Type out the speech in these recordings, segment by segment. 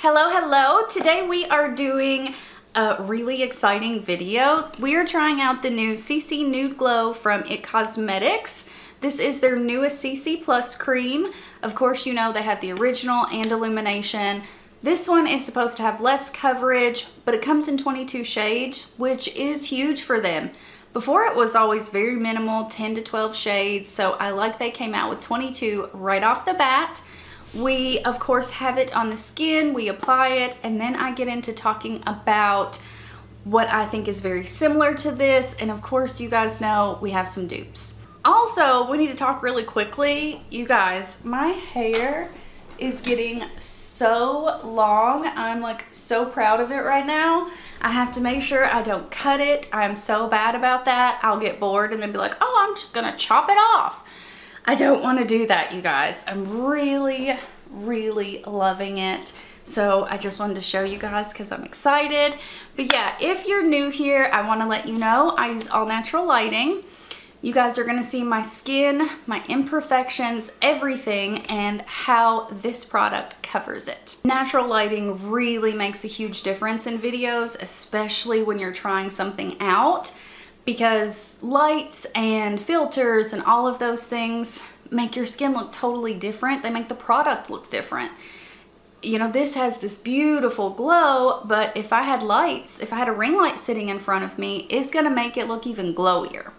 Hello, hello. Today we are doing a really exciting video. We are trying out the new CC Nude Glow from It Cosmetics. This is their newest CC Plus cream. Of course, you know they have the original and illumination. This one is supposed to have less coverage, but it comes in 22 shades, which is huge for them. Before it was always very minimal, 10 to 12 shades, so I like they came out with 22 right off the bat. We, of course, have it on the skin, we apply it, and then I get into talking about what I think is very similar to this, and of course, you guys know we have some dupes. Also, we need to talk really quickly. You guys, my hair is getting so long. I'm like so proud of it right now. I have to make sure I don't cut it. I'm so bad about that. I'll get bored and then be like, oh, I'm just gonna chop it off. I don't want to do that, you guys. I'm really loving it. So I just wanted to show you guys because I'm excited. But yeah, if you're new here, I want to let you know I use all natural lighting. You guys are going to see my skin, my imperfections, everything, and how this product covers it. Natural lighting really makes a huge difference in videos, especially when you're trying something out, because lights and filters and all of those things make your skin look totally different. They make the product look different. You know, this has this beautiful glow, but if I had lights, if I had a ring light sitting in front of me, it's gonna make it look even glowier.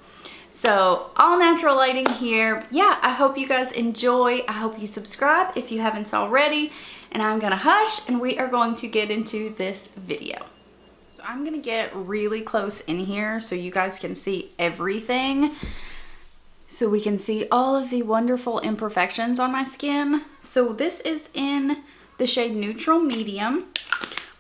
So all natural lighting here. Yeah, I hope you guys enjoy. I hope you subscribe if you haven't already. And I'm gonna hush and we are going to get into this video. So I'm gonna get really close in here so you guys can see everything. So we can see all of the wonderful imperfections on my skin. So this is in the shade Neutral Medium.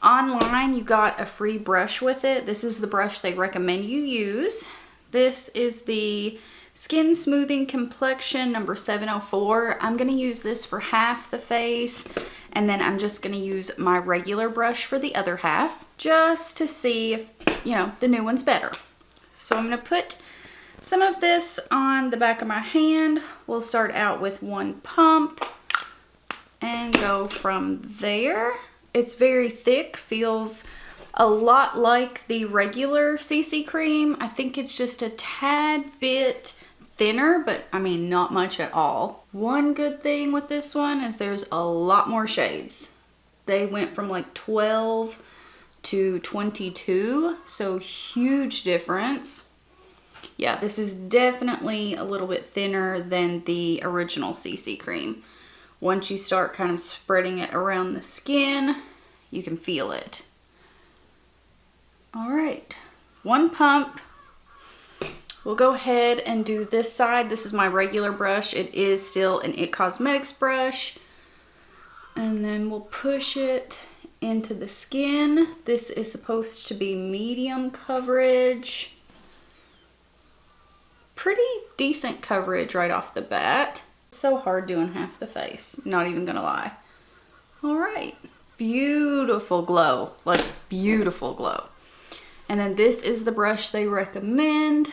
Online, you got a free brush with it. This is the brush they recommend you use. This is the Skin Smoothing Complexion number 704. I'm gonna use this for half the face, and then I'm just gonna use my regular brush for the other half, just to see if, you know, the new one's better. So I'm gonna put some of this on the back of my hand. We'll start out with one pump and go from there. It's very thick, feels a lot like the regular CC cream. I think it's just a tad bit thinner, but I mean, not much at all. One good thing with this one is there's a lot more shades. They went from like 12 to 22, so huge difference. Yeah, this is definitely a little bit thinner than the original CC cream. Once you start kind of spreading it around the skin, you can feel it. All right, one pump. We'll go ahead and do this side. This is my regular brush. It is still an It Cosmetics brush. And then we'll push it into the skin. This is supposed to be medium coverage. Pretty decent coverage right off the bat. So hard doing half the face, not even gonna lie. All right, beautiful glow, like beautiful glow. And then this is the brush they recommend.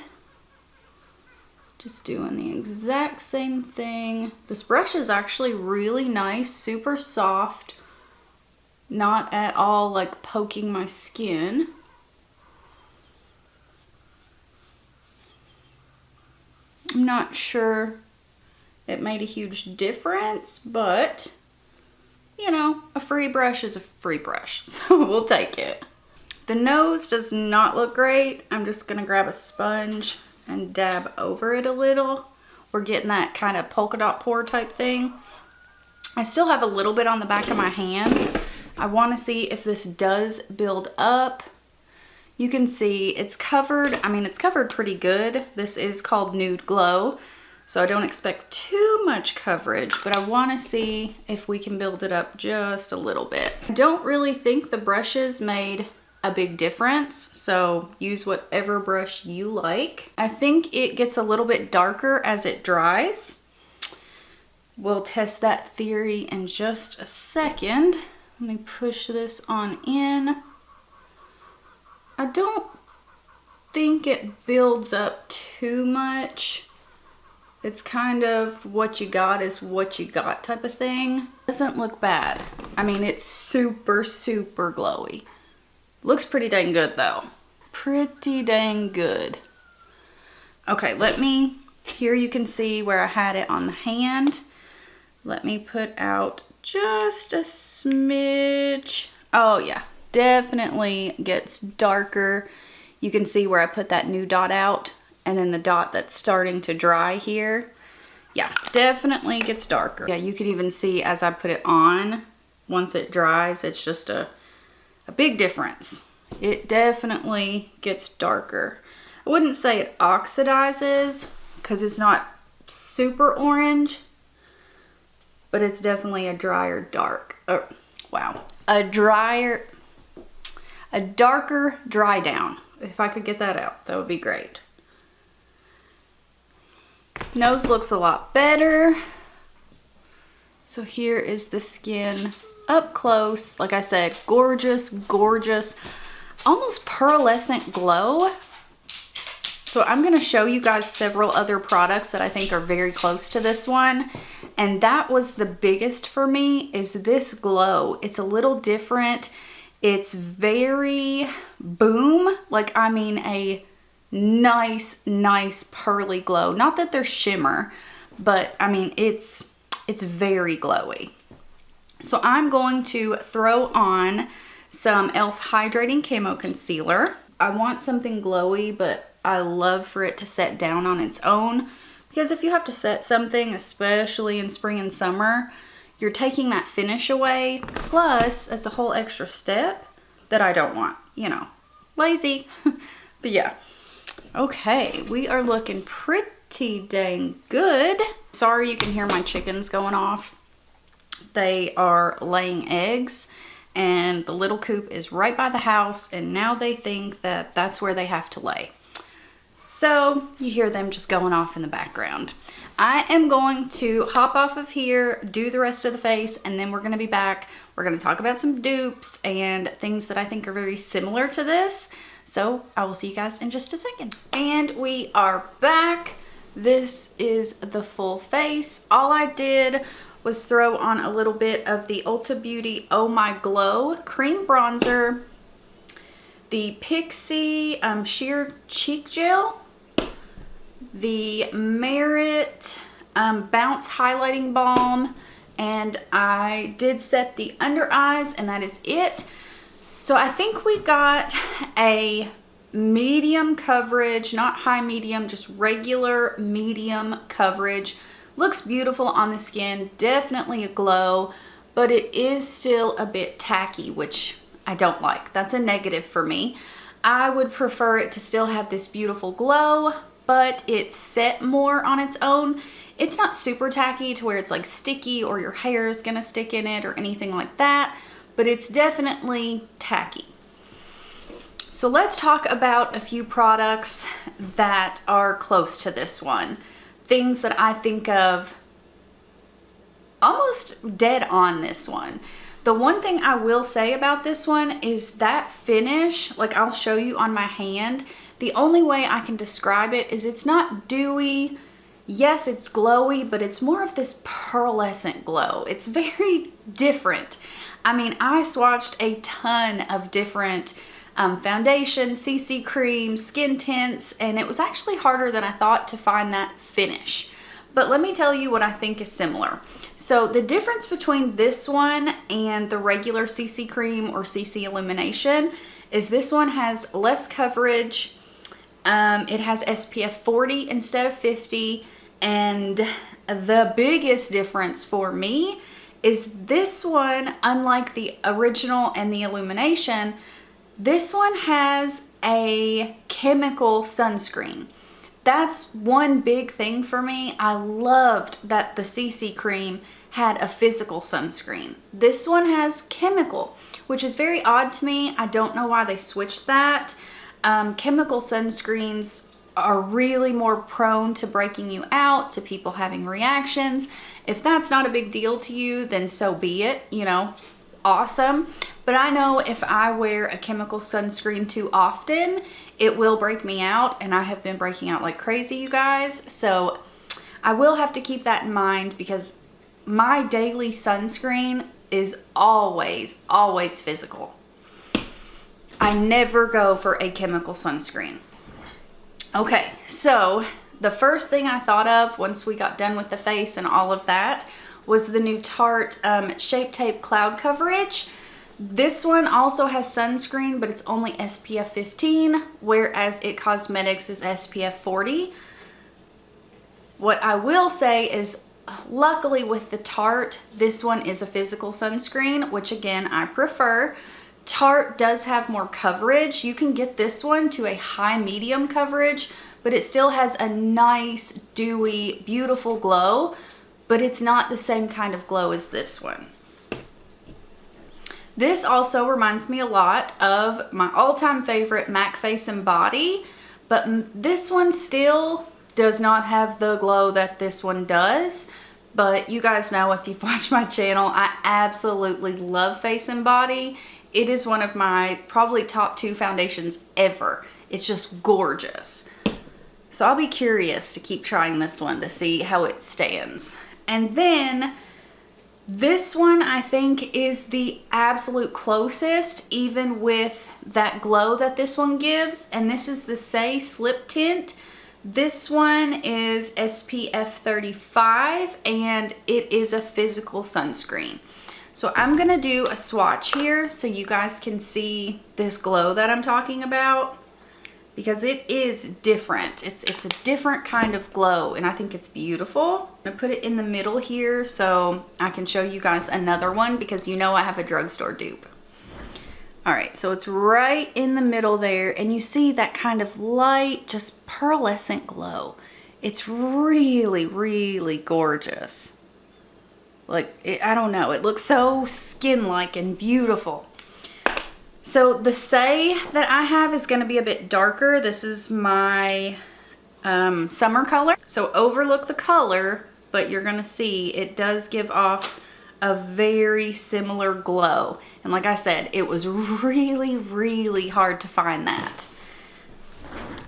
Just doing the exact same thing. This brush is actually really nice, super soft, not at all like poking my skin. I'm not sure it made a huge difference, but you know, a free brush is a free brush, so we'll take it. The nose does not look great. I'm just gonna grab a sponge and dab over it a little. We're getting that kind of polka dot pore type thing. I still have a little bit on the back of my hand. I wanna see if this does build up. You can see it's covered, I mean, it's covered pretty good. This is called Nude Glow, so I don't expect too much coverage, but I wanna see if we can build it up just a little bit. I don't really think the brushes made a big difference, so use whatever brush you like. I think it gets a little bit darker as it dries. We'll test that theory in just a second. Let me push this on in. I don't think it builds up too much. It's kind of what you got is what you got type of thing. Doesn't look bad. I mean, it's super, super glowy. Looks pretty dang good though. Pretty dang good. Okay, here you can see where I had it on the hand. Let me put out just a smidge. Oh yeah, definitely gets darker. You can see where I put that new dot out and then the dot that's starting to dry here. Yeah, definitely gets darker. Yeah, you can even see as I put it on, once it dries, it's just a big difference. It definitely gets darker. I wouldn't say it oxidizes because it's not super orange, but it's definitely a drier dark. Oh, wow. A darker dry down. If I could get that out, that would be great. Nose looks a lot better. So here is the skin up close. Like I said, gorgeous, gorgeous, almost pearlescent glow. So I'm going to show you guys several other products that I think are very close to this one. And that was the biggest for me, is this glow. It's a little different. It's very boom. Like, I mean, a nice, nice pearly glow. Not that they're shimmer, but I mean, it's very glowy. So I'm going to throw on some e.l.f. Hydrating Camo Concealer. I want something glowy, but I love for it to set down on its own, because if you have to set something, especially in spring and summer, you're taking that finish away. Plus, it's a whole extra step that I don't want, you know, lazy. But yeah. Okay, we are looking pretty dang good. Sorry you can hear my chickens going off. They are laying eggs and the little coop is right by the house, and now they think that that's where they have to lay. So you hear them just going off in the background. I am going to hop off of here, do the rest of the face, and then we're going to be back. We're going to talk about some dupes and things that I think are very similar to this. So I will see you guys in just a second. And we are back. This is the full face. All I did was throw on a little bit of the Ulta Beauty Oh My Glow Cream Bronzer, the Pixie Sheer Cheek Gel, the Merit Bounce Highlighting Balm, and I did set the under eyes, and that is it. So I think we got a medium coverage, not high medium, just regular medium coverage. Looks beautiful on the skin, definitely a glow, but it is still a bit tacky, which I don't like. That's a negative for me. I would prefer it to still have this beautiful glow, but it's set more on its own. It's not super tacky to where it's like sticky or your hair is gonna stick in it or anything like that, but it's definitely tacky. So let's talk about a few products that are close to this one. Things that I think of almost dead on this one. The one thing I will say about this one is that finish, like I'll show you on my hand, the only way I can describe it is it's not dewy. Yes, it's glowy, but it's more of this pearlescent glow. It's very different. I mean, I swatched a ton of different foundations, CC creams, skin tints, and it was actually harder than I thought to find that finish. But let me tell you what I think is similar. So the difference between this one and the regular CC cream or CC Illumination is this one has less coverage. It has SPF 40 instead of 50. And the biggest difference for me is this one, unlike the original and the Illumination, this one has a chemical sunscreen. That's one big thing for me. I loved that the CC cream had a physical sunscreen. This one has chemical, which is very odd to me. I don't know why they switched that. Chemical sunscreens are really more prone to breaking you out, to people having reactions. If that's not a big deal to you, then so be it, you know, awesome. But I know if I wear a chemical sunscreen too often, it will break me out, and I have been breaking out like crazy, you guys. So I will have to keep that in mind, because my daily sunscreen is always physical. I never go for a chemical sunscreen. Okay, so the first thing I thought of once we got done with the face and all of that was the new Tarte Shape Tape Cloud Coverage. This one also has sunscreen, but it's only SPF 15, whereas It Cosmetics is SPF 40. What I will say is, luckily with the Tarte, this one is a physical sunscreen, which again, I prefer. Tarte does have more coverage. You can get this one to a high medium coverage, but it still has a nice, dewy, beautiful glow, but it's not the same kind of glow as this one. This also reminds me a lot of my all-time favorite MAC Face and Body, but this one still does not have the glow that this one does. But you guys know, if you've watched my channel, I absolutely love Face and Body. It is one of my probably top 2 foundations ever. It's just gorgeous. So I'll be curious to keep trying this one to see how it stands. And then this one I think is the absolute closest, even with that glow that this one gives. And this is the Say Slip Tint. This one is SPF 35 and it is a physical sunscreen. So I'm gonna do a swatch here so you guys can see this glow that I'm talking about, because it is different. It's a different kind of glow and I think it's beautiful. I'm gonna put it in the middle here so I can show you guys another one, because you know I have a drugstore dupe. All right, so it's right in the middle there, and you see that kind of light, just pearlescent glow. It's really, really gorgeous. Like, I don't know, it looks so skin-like and beautiful. So the Say that I have is gonna be a bit darker. This is my summer color. So overlook the color, but you're gonna see it does give off a very similar glow. And like I said, it was really, really hard to find that.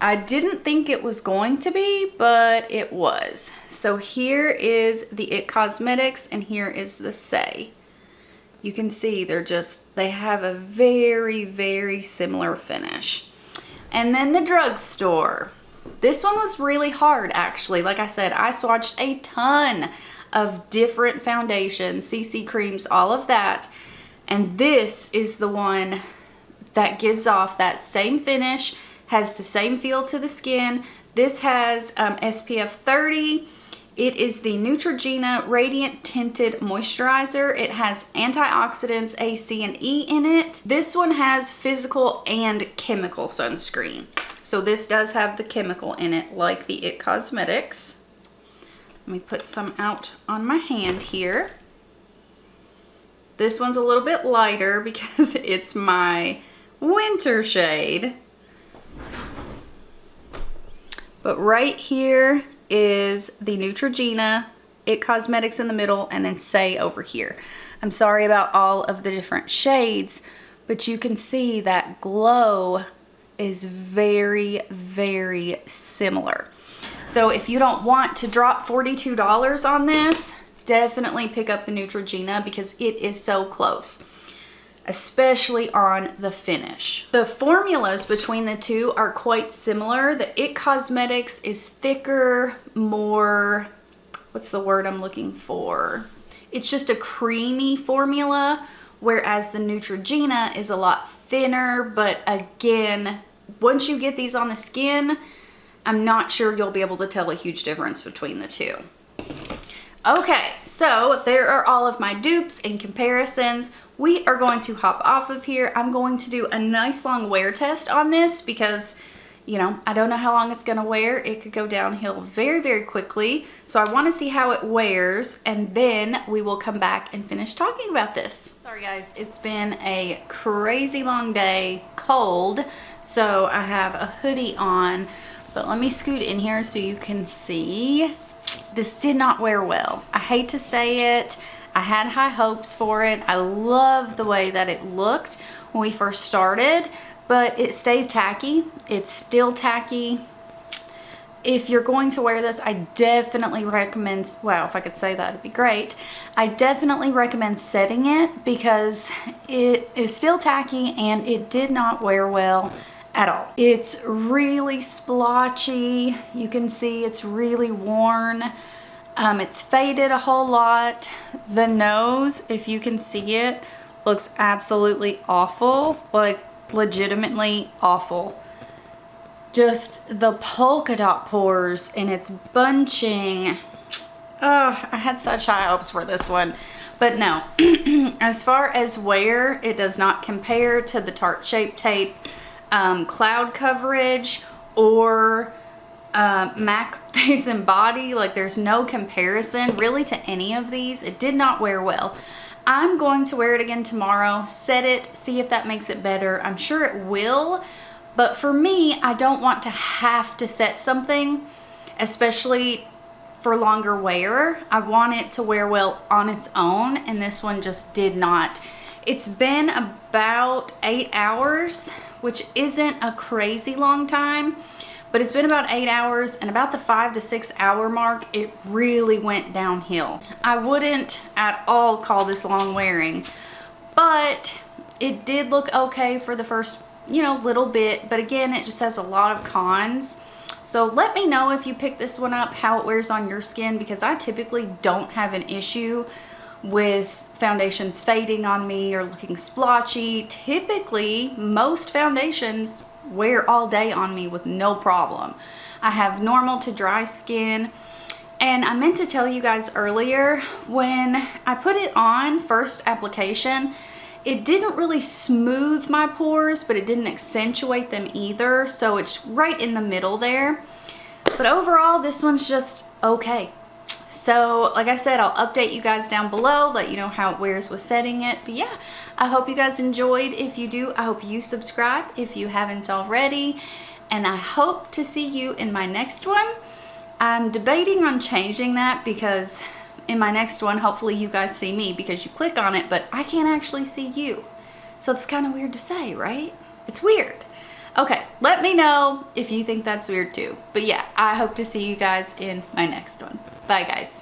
I didn't think it was going to be, but it was. So here is the It Cosmetics and here is the Say. You can see they have a very, very similar finish. And then the drugstore. This one was really hard, actually. Like I said, I swatched a ton of different foundations, CC creams, all of that. And this is the one that gives off that same finish, has the same feel to the skin. This has SPF 30. It is the Neutrogena Radiant Tinted Moisturizer. It has antioxidants A, C, and E in it. This one has physical and chemical sunscreen. So this does have the chemical in it, like the It Cosmetics. Let me put some out on my hand here. This one's a little bit lighter because it's my winter shade. But right here is the Neutrogena, It Cosmetics in the middle, and then Say over here. I'm sorry about all of the different shades, but you can see that glow is very, very similar. So if you don't want to drop $42 on this, definitely pick up the Neutrogena because it is so close, especially on the finish. The formulas between the two are quite similar. The It Cosmetics is thicker, more, what's the word I'm looking for? It's just a creamy formula, whereas the Neutrogena is a lot thinner, but again, once you get these on the skin, I'm not sure you'll be able to tell a huge difference between the two. Okay, so there are all of my dupes and comparisons. We are going to hop off of here. I'm going to do a nice long wear test on this because, you know, I don't know how long it's gonna wear. It could go downhill very, very quickly. So I wanna see how it wears, and then we will come back and finish talking about this. Sorry guys, it's been a crazy long day, cold, so I have a hoodie on, but let me scoot in here so you can see. This did not wear well. I hate to say it. I had high hopes for it. I love the way that it looked when we first started, but it stays tacky. It's still tacky. if you're going to wear this, I definitely recommend, wow, if I could say that, it'd be great. I definitely recommend setting it because it is still tacky and it did not wear well at all. It's really splotchy. You can see it's really worn. It's faded a whole lot. The nose, if you can see it, looks absolutely awful, like legitimately awful. Just the polka dot pores and it's bunching. Oh, I had such high hopes for this one, but no. As far as wear, it does not compare to the Tarte Shape Tape cloud coverage or MAC face and body. Like, there's no comparison really to any of these. It did not wear well. I'm going to wear it again tomorrow, set it, see if that makes it better. I'm sure it will. But for me, I don't want to have to set something, especially for longer wear. I want it to wear well on its own, and this one just did not. It's been about 8 hours, which isn't a crazy long time, but it's been about 8 hours, and about the 5 to 6 hour mark, it really went downhill. I wouldn't at all call this long wearing, but it did look okay for the first, you know, little bit, but again, it just has a lot of cons. So let me know if you pick this one up, how it wears on your skin, because I typically don't have an issue with foundations fading on me or looking splotchy. Typically, most foundations wear all day on me with no problem. I have normal to dry skin. And I meant to tell you guys earlier, when I put it on first application, it didn't really smooth my pores, but it didn't accentuate them either. So it's right in the middle there. But overall, this one's just okay. So like I said, I'll update you guys down below, let you know how it wears with setting it. But yeah, I hope you guys enjoyed. If you do, I hope you subscribe if you haven't already. And I hope to see you in my next one. I'm debating on changing that because in my next one, hopefully you guys see me because you click on it, but I can't actually see you. So it's kind of weird to say, right? It's weird. Okay, let me know if you think that's weird too. But yeah, I hope to see you guys in my next one. Bye guys.